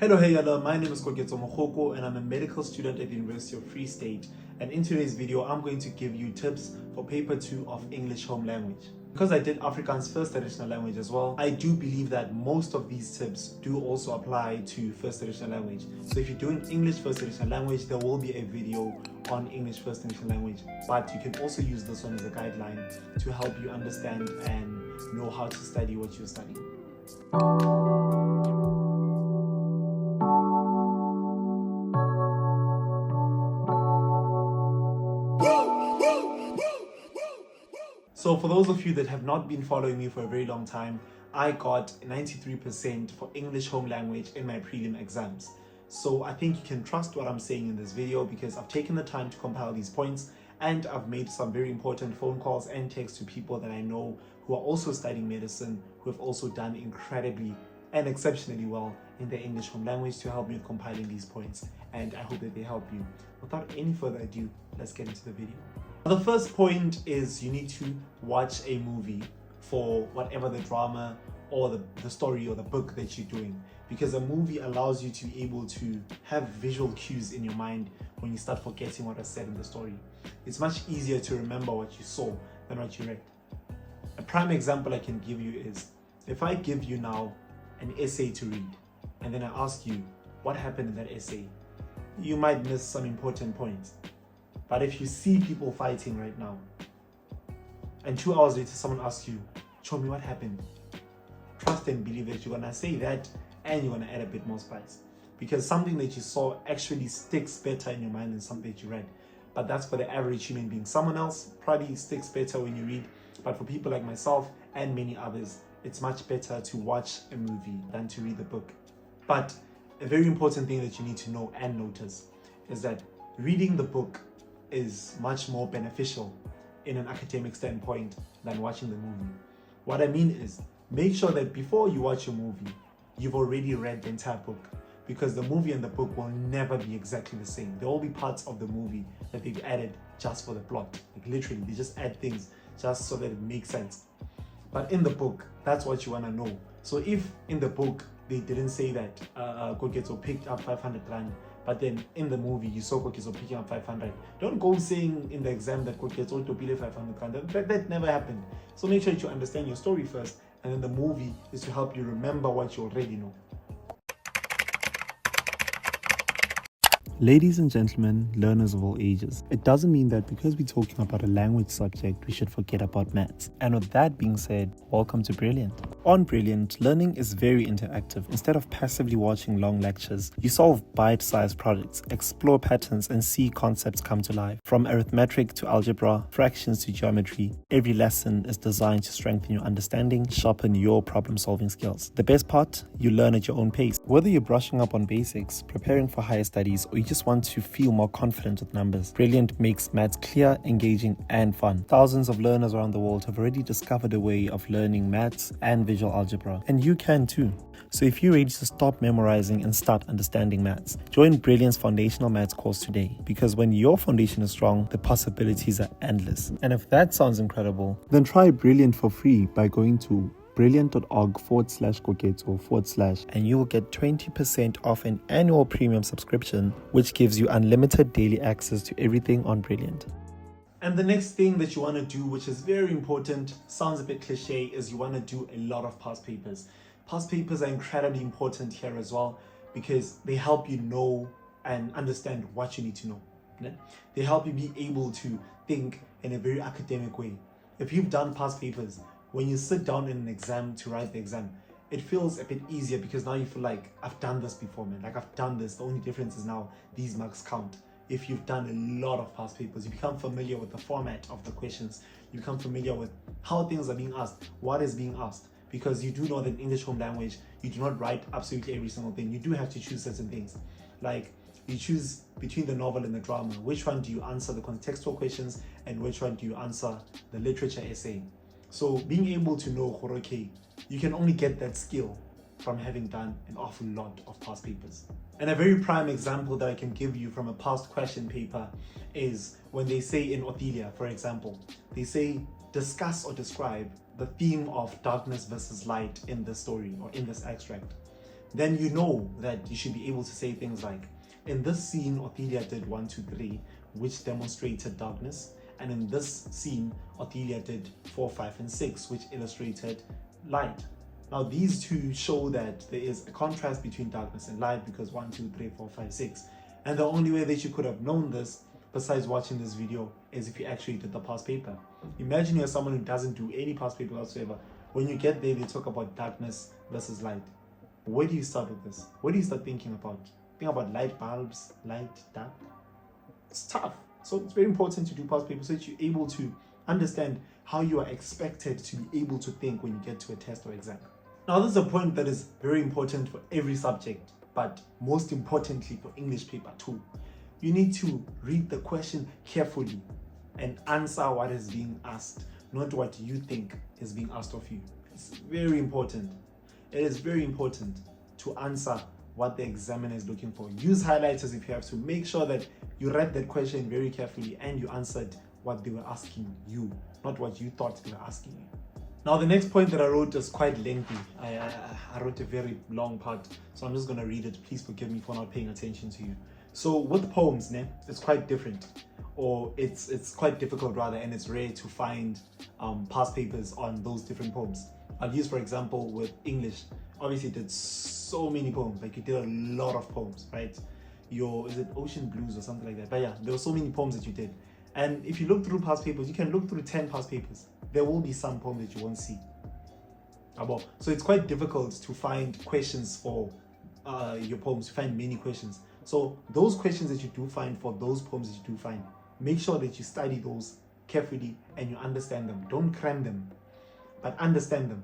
Hello, hey, hello, my name is KOKETSO and I'm a medical student at the University of Free State. And in today's video, I'm going to give you tips for paper 2 of English home language. Because I did Afrikaans first additional language as well, I do believe that most of these tips do also apply to first additional language. So if you're doing English first additional language, there will be a video on English first additional language, but you can also use this one as a guideline to help you understand and know how to study what you're studying. So for those of you that have not been following me for a very long time, I got 93% for English home language in my prelim exams. So I think you can trust what I'm saying in this video because I've taken the time to compile these points and I've made some very important phone calls and texts to people that I know who are also studying medicine, who have also done incredibly and exceptionally well in their English home language to help me with compiling these points, and I hope that they help you. Without any further ado, let's get into the video. The first point is you need to watch a movie for whatever the drama or the story or the book that you're doing, because a movie allows you to be able to have visual cues in your mind when you start forgetting what was said in the story. It's much easier to remember what you saw than what you read. A prime example I can give you is if I give you now an essay to read and then I ask you what happened in that essay, you might miss some important points. But if you see people fighting right now and 2 hours later someone asks you, show me what happened, trust and believe that you're gonna say that and you're gonna add a bit more spice, because something that you saw actually sticks better in your mind than something that you read. But that's for the average human being. Someone else probably sticks better when you read, but for people like myself and many others, it's much better to watch a movie than to read the book. But a very important thing that you need to know and notice is that reading the book is much more beneficial in an academic standpoint than watching the movie. What I mean is, make sure that before you watch a movie, you've already read the entire book, because the movie and the book will never be exactly the same. There will be parts of the movie that they've added just for the plot. Like literally, they just add things just so that it makes sense. But in the book, that's what you want to know. So if in the book, they didn't say that KOKETSO picked up 500 rand, but then in the movie you saw KOKETSO picking up 500, don't go saying in the exam that KOKETSO to pay 500 rand. That never happened. So make sure that you understand your story first, and then the movie is to help you remember what you already know. Ladies and gentlemen, learners of all ages, it doesn't mean that because we're talking about a language subject, we should forget about maths. And with that being said, welcome to Brilliant. On Brilliant, learning is very interactive. Instead of passively watching long lectures, you solve bite-sized projects, explore patterns, and see concepts come to life. From arithmetic to algebra, fractions to geometry, every lesson is designed to strengthen your understanding, sharpen your problem-solving skills. The best part, you learn at your own pace. Whether you're brushing up on basics, preparing for higher studies, or you just want to feel more confident with numbers, Brilliant makes maths clear, engaging, and fun. Thousands of learners around the world have already discovered a way of learning maths and visual algebra, and you can too. So if you're ready to stop memorizing and start understanding maths, join Brilliant's foundational maths course today, because when your foundation is strong, the possibilities are endless. And if that sounds incredible, then try Brilliant for free by going to brilliant.org/KOKETSO/ and you will get 20% off an annual premium subscription, which gives you unlimited daily access to everything on Brilliant. And the next thing that you want to do, which is very important, sounds a bit cliche, is you want to do a lot of past papers. Past papers are incredibly important here as well, because they help you know and understand what you need to know. They help you be able to think in a very academic way. If you've done past papers, when you sit down in an exam to write the exam, it feels a bit easier because now you feel like, I've done this before, man. Like I've done this. The only difference is now these marks count. If you've done a lot of past papers, you become familiar with the format of the questions. You become familiar with how things are being asked, what is being asked. Because you do know that in English home language, you do not write absolutely every single thing. You do have to choose certain things. Like you choose between the novel and the drama. Which one do you answer the contextual questions and which one do you answer the literature essay? So being able to know, okay, you can only get that skill from having done an awful lot of past papers. And a very prime example that I can give you from a past question paper is when they say in Othelia, for example, they say discuss or describe the theme of darkness versus light in the story or in this extract. then you know that you should be able to say things like, in this scene, Ophelia did 1, 2, 3, which demonstrated darkness. And in this scene, Ophelia did 4, 5, and 6, which illustrated light. Now, these two show that there is a contrast between darkness and light because 1, 2, 3, 4, 5, 6. And the only way that you could have known this, besides watching this video, is if you actually did the past paper. Imagine you're someone who doesn't do any past paper whatsoever. When you get there, they talk about darkness versus light. Where do you start with this? What do you start thinking about? Think about light bulbs, light, dark. It's tough. So it's very important to do past paper so that you're able to understand how you are expected to be able to think when you get to a test or exam. Now, this is a point that is very important for every subject, but most importantly for English paper too. You need to read the question carefully and answer what is being asked, not what you think is being asked of you. It's very important. It is very important to answer what the examiner is looking for. Use highlighters if you have to. Make sure that you read that question very carefully and you answered what they were asking you, not what you thought they were asking you. Now, the next point that I wrote is quite lengthy. I wrote a very long part, so I'm just going to read it. Please forgive me for not paying attention to you. So with poems, it's quite different, or it's quite difficult rather, and it's rare to find past papers on those different poems. I'll use, for example, with English. Obviously, you did so many poems, like you did a lot of poems, right? Is it Ocean Blues or something like that? But yeah, there were so many poems that you did. And if you look through past papers, you can look through 10 past papers. There will be some poem that you won't see. So it's quite difficult to find questions for your poems, to find many questions. So those questions that you do find for those poems that you do find, make sure that you study those carefully and you understand them. Don't cram them, but understand them.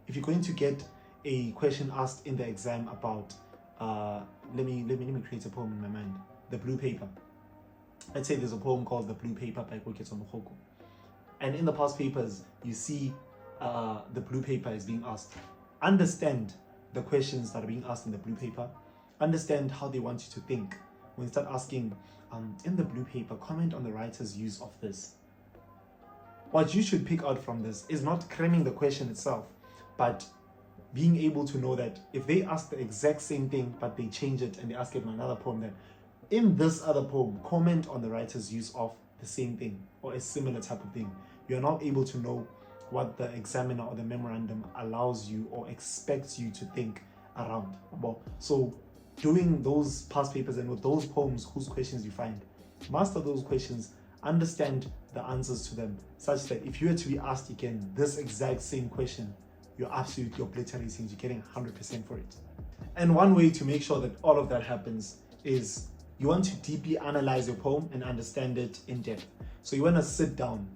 If you're going to get a question asked in the exam about, let me create a poem in my mind, the blue paper. Let's say there's a poem called The Blue Paper by KOKETSO. And in the past papers, you see the blue paper is being asked. Understand the questions that are being asked in the blue paper. Understand how they want you to think. When you start asking, in the blue paper, comment on the writer's use of this. What you should pick out from this is not cramming the question itself, but being able to know that if they ask the exact same thing, but they change it and they ask it in another poem, then in this other poem, comment on the writer's use of the same thing or a similar type of thing. You are now able to know what the examiner or the memorandum allows you or expects you to think around. So doing those past papers and with those poems whose questions you find, master those questions, understand the answers to them, such that if you were to be asked again this exact same question, you're absolutely obliterating, you're getting 100% for it. And one way to make sure that all of that happens is you want to deeply analyze your poem and understand it in depth. So you want to sit down,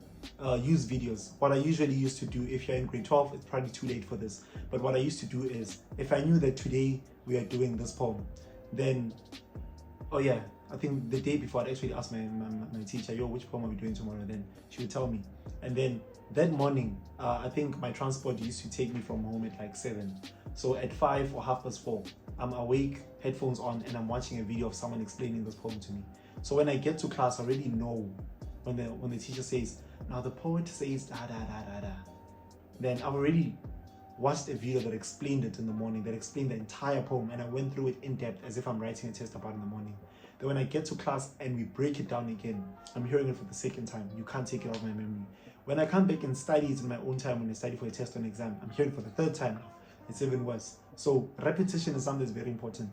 use videos. What I usually used to do, if you're in grade 12, it's probably too late for this, but what I used to do is, if I knew that today we are doing this poem, then, I think the day before I'd actually ask my teacher, which poem are we doing tomorrow? Then she would tell me. And then that morning, I think my transport used to take me from home at like 7. So at 5 or 4:30, I'm awake, headphones on, and I'm watching a video of someone explaining this poem to me. So when I get to class, I already know when the teacher says, now the poet says da da da da da. Then I've already watched a video that explained it in the morning, that explained the entire poem, and I went through it in depth as if I'm writing a test about it in the morning. Then when I get to class and we break it down again, I'm hearing it for the second time. You can't take it out of my memory. When I come back and study it in my own time, when I study for a test or an exam, I'm hearing it for the third time now. It's even worse. So repetition is something that's very important.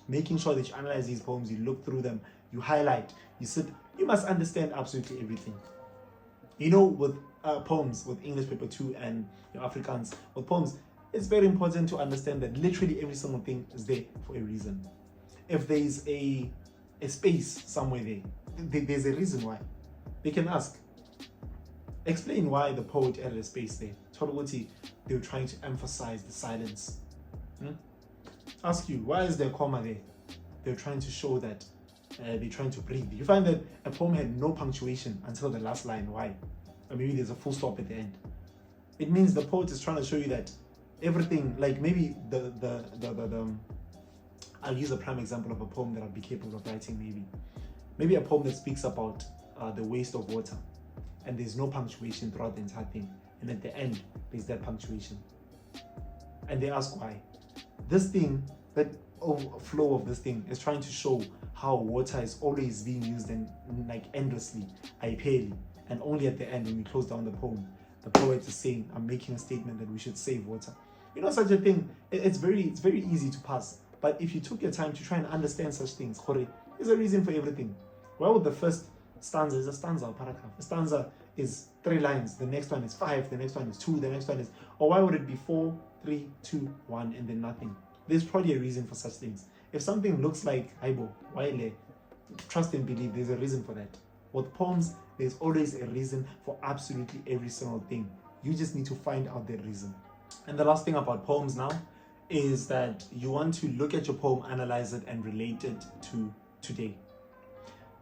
Making sure that you analyze these poems, you look through them, you highlight, you sit, you must understand absolutely everything. With poems, with English paper 2 and your Afrikaans, with poems, it's very important to understand that literally every single thing is there for a reason. If there's a space somewhere there's a reason why. They can ask, explain why the poet added a space there. Totally, they were trying to emphasize the silence. Ask you, why is there a comma there? They're trying to show that they're trying to breathe. You find that a poem had no punctuation until the last line. Why? Or maybe there's a full stop at the end. It means the poet is trying to show you that everything, like maybe I'll use a prime example of a poem that I'll be capable of writing. Maybe a poem that speaks about the waste of water, and there's no punctuation throughout the entire thing, and at the end there's that punctuation, and they ask why. This thing that flow of this thing is trying to show how water is always being used and like endlessly, ipheli, and only at the end when we close down the poem, the poet is saying, I'm making a statement that we should save water. You know, such a thing, it's very easy to pass. But if you took your time to try and understand such things, there's a reason for everything. Why would the first stanza is a stanza or paragraph? A stanza is 3 lines, the next one is 5, the next one is 2, the next one is, or why would it be 4, 3, 2, 1, and then nothing? There's probably a reason for such things. If something looks like aibo, why trust and believe there's a reason for that. With poems, there's always a reason for absolutely every single thing. You just need to find out the reason. And the last thing about poems now is that you want to look at your poem, analyze it, and relate it to today.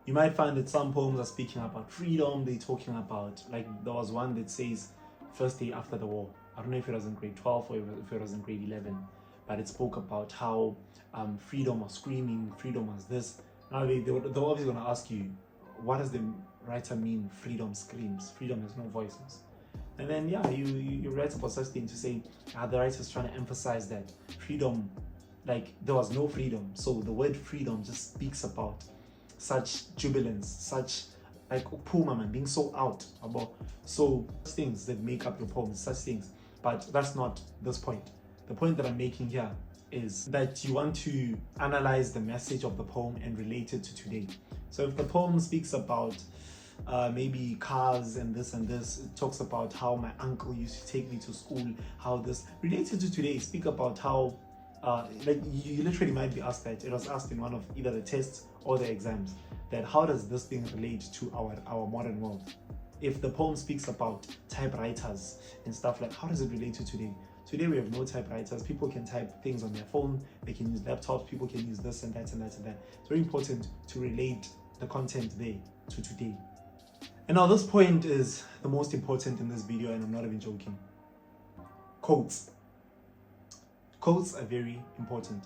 You might find that some poems are speaking about freedom. They're talking about, like there was one that says first day after the war. I don't know if it was in grade 12 or if it was in grade 11, but it spoke about how freedom was screaming, freedom was this. Now they're obviously going to ask you, what does the writer mean freedom screams? Freedom has no voices. And then you write about such thing to say the writer's trying to emphasize that freedom, like there was no freedom. So the word freedom just speaks about such jubilance, such like puma man being so out about so things that make up your poem, such things. But that's not this point. The point that I'm making here is that you want to analyze the message of the poem and relate it to today. So if the poem speaks about maybe cars and this, it talks about how my uncle used to take me to school, how this related to today, speak about how like you literally might be asked that. It was asked in one of either the tests or the exams, that how does this thing relate to our modern world? If the poem speaks about typewriters and stuff, like how does it relate to today? Today we have no typewriters. People can type things on their phone, they can use laptops, people can use this and that and that and that. It's very important to relate the content there to today. And now this point is the most important in this video, and I'm not even joking. Quotes. Quotes are very important.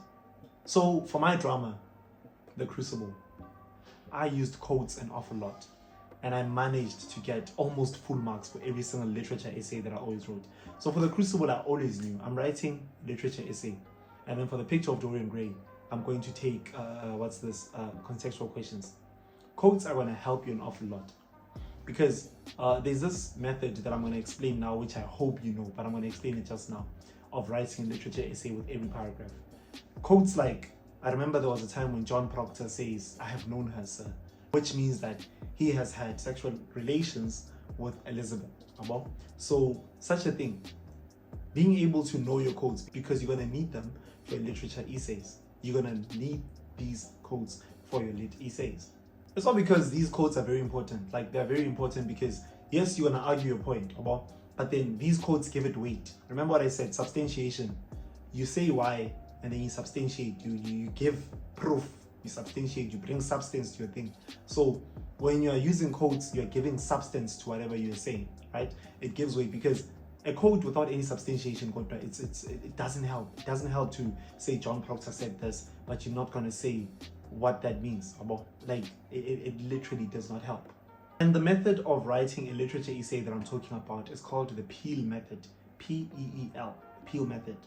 So for my drama, The Crucible, I used quotes an awful lot, and I managed to get almost full marks for every single literature essay that I always wrote. So for The Crucible, I always knew I'm writing literature essay, and then for the picture of Dorian Gray, I'm going to take contextual questions. Quotes are going to help you an awful lot, because there's this method that I'm going to explain now, which I hope you know, but I'm going to explain it just now, of writing a literature essay with every paragraph. Quotes like, I remember there was a time when John Proctor says, I have known her, sir, which means that he has had sexual relations with Elizabeth. So such a thing, being able to know your quotes, because you're going to need them for your literature essays. You're going to need these quotes for your lit essays. It's not because these quotes are very important. Like, they're very important because yes, you're going to argue your point, but then these quotes give it weight. Remember what I said, substantiation. You say why, and then you substantiate. You give proof, you substantiate, you bring substance to your thing. So when you're using quotes, you're giving substance to whatever you're saying, right? It gives weight, because a quote without any substantiation, it doesn't help. It doesn't help to say John Proctor said this, but you're not going to say what that means. Like, it literally does not help. And the method of writing a literature essay that I'm talking about is called the Peel method. P-E-E-L, Peel method,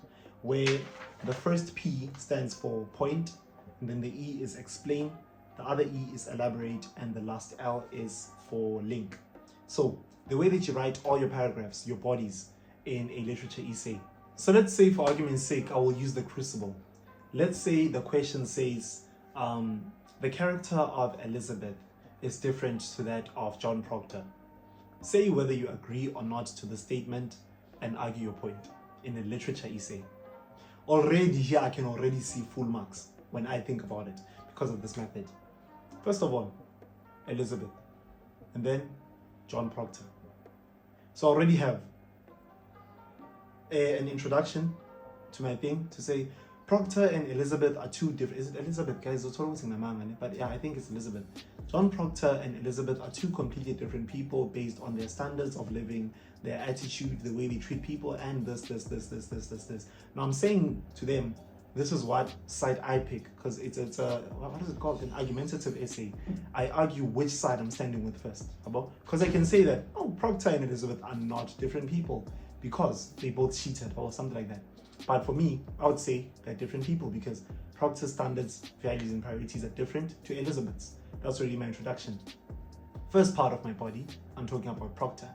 where the first P stands for point, and then the E is explain, the other E is elaborate, and the last L is for link. So the way that you write all your paragraphs, your bodies in a literature essay. So let's say, for argument's sake, I will use The Crucible. Let's say the question says, the character of Elizabeth is different to that of John Proctor. Say whether you agree or not to the statement and argue your point in a literature essay. Already here, I can already see full marks when I think about it because of this method. First of all, Elizabeth, and then John Proctor. So I already have an introduction to my thing to say Proctor and Elizabeth are two different. Is it Elizabeth, guys? But yeah, I think it's Elizabeth. John Proctor and Elizabeth are two completely different people based on their standards of living, their attitude, the way they treat people, and this. Now I'm saying to them, this is what side I pick, because it's a, what is it called? An argumentative essay. I argue which side I'm standing with first. Because I can say that, Proctor and Elizabeth are not different people because they both cheated or something like that. But for me, I would say they're different people because Proctor's standards, values, and priorities are different to Elizabeth's. That's already my introduction. First part of my body, I'm talking about Proctor.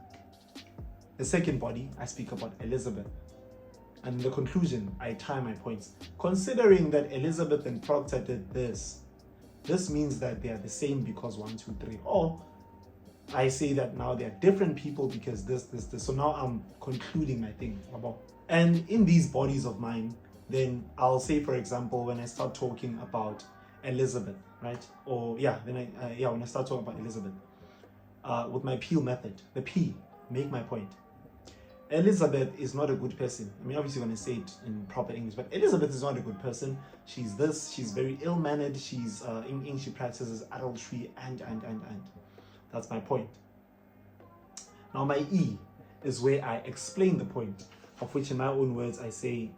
The second body, I speak about Elizabeth. And in the conclusion, I tie my points. Considering that Elizabeth and Proctor did this means that they are the same because 1, 2, 3. Or I say that now they are different people because this. So now I'm concluding my thing. And in these bodies of mine, then I'll say, for example, when I start talking about Elizabeth, right? Or when I start talking about Elizabeth, with my peel method, the P, make my point. Elizabeth is not a good person. I mean, obviously, when I say it in proper English, but Elizabeth is not a good person. She's this. She's very ill-mannered. She's she practices adultery and. That's my point. Now, my E is where I explain the point, of which, in my own words, I say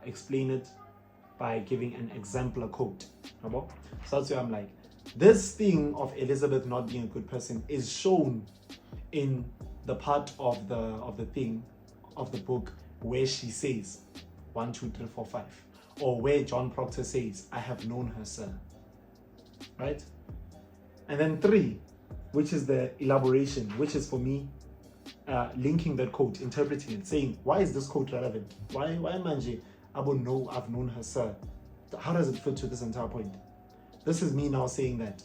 explain it by giving an exemplar quote. So that's where I'm like, this thing of Elizabeth not being a good person is shown in the part of the thing of the book where she says 1, 2, 3, 4, 5, or where John Proctor says, I have known her, sir. Right? And then 3, which is the elaboration, which is for me linking that quote, interpreting it, saying, why is this quote relevant? Why manje Abo no, I've known her, sir? How does it fit to this entire point? This is me now saying that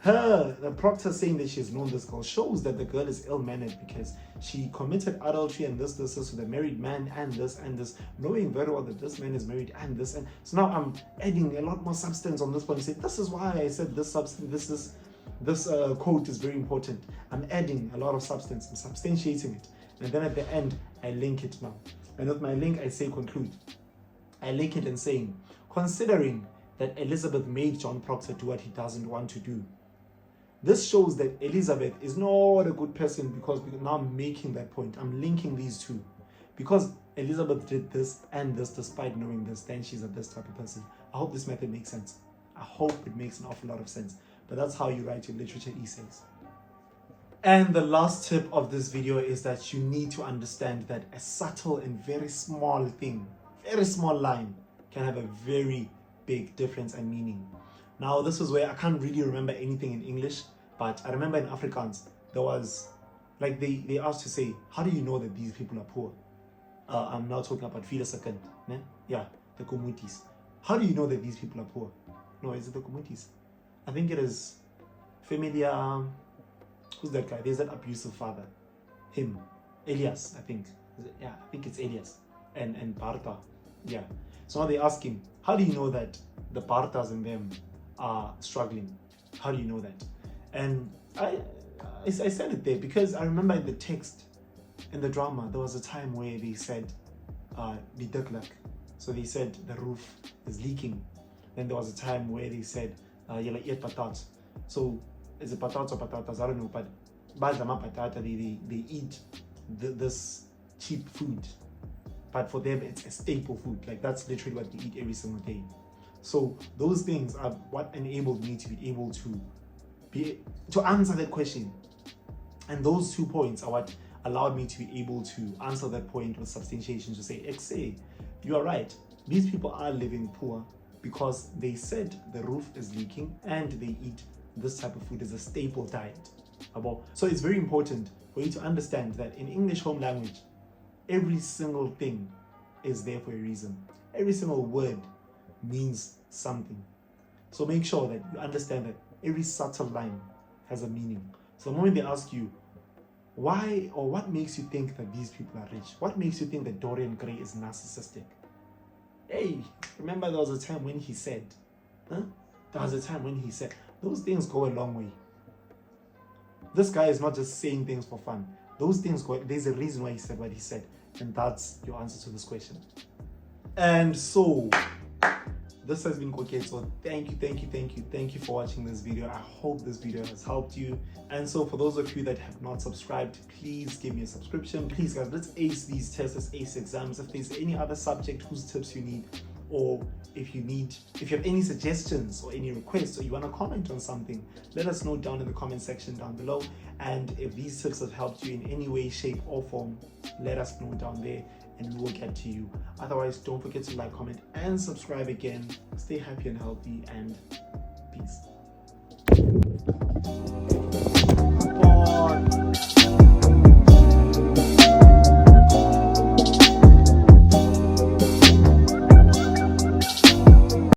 the Proctor saying that she's known this girl shows that the girl is ill-mannered because she committed adultery and this with a married man and this, knowing very well that this man is married and this. And so now I'm adding a lot more substance on this point. Say, this is why I said this substance, this quote is very important. I'm adding a lot of substance, I'm substantiating it. And then at the end, I link it now. And with my link, I say conclude. I link it in saying, considering that Elizabeth made John Proctor do what he doesn't want to do, this shows that Elizabeth is not a good person because now I'm making that point. I'm linking these two. Because Elizabeth did this and this despite knowing this, then she's a this type of person. I hope this method makes sense. I hope it makes an awful lot of sense. But that's how you write your literature essays. And the last tip of this video is that you need to understand that a subtle and very small thing, very small line, can have a very big difference and meaning. Now, this is where I can't really remember anything in English, but I remember in Afrikaans, there was, like, they asked to say, how do you know that these people are poor? I'm now talking about Fila Second, ne? Yeah, the Komutis. How do you know that these people are poor? No, is it the Komutis? I think it is familiar. Who's that guy? There's that abusive father. Him. Elias, I think. Yeah, I think it's Elias. And Barta. Yeah. So now they ask him, how do you know that the Bartas in them are struggling? How do you know that? And I said it there because I remember in the text, in the drama, there was a time where they said, so they said the roof is leaking. Then there was a time where they said, eat patatas. So is it patatas or patatas? I don't know, but they eat this cheap food. But for them, it's a staple food. Like, that's literally what they eat every single day. So those things are what enabled me to be able to answer that question. And those 2 points are what allowed me to be able to answer that point with substantiation, to say, you are right. These people are living poor because they said the roof is leaking and they eat this type of food as a staple diet. So it's very important for you to understand that in English home language, every single thing is there for a reason. Every single word means something. So make sure that you understand that every subtle line has a meaning. So the moment they ask you, why or what makes you think that these people are rich? What makes you think that Dorian Gray is narcissistic? Hey, remember there was a time when he said, those things go a long way. This guy is not just saying things for fun. Those things go, there's a reason why he said what he said. And that's your answer to this question. And so, this has been KOKETSO. Thank you for watching this video. I hope this video has helped you. And so, for those of you that have not subscribed, please give me a subscription. Please, guys, let's ace these tests, let's ace exams. If there's any other subject whose tips you need, or if you have any suggestions or any requests, or you want to comment on something, let us know down in the comment section down below. And if these tips have helped you in any way, shape or form, let us know down there. and we will get to you. Otherwise, don't forget to like, comment, and subscribe again. Stay happy and healthy, and peace.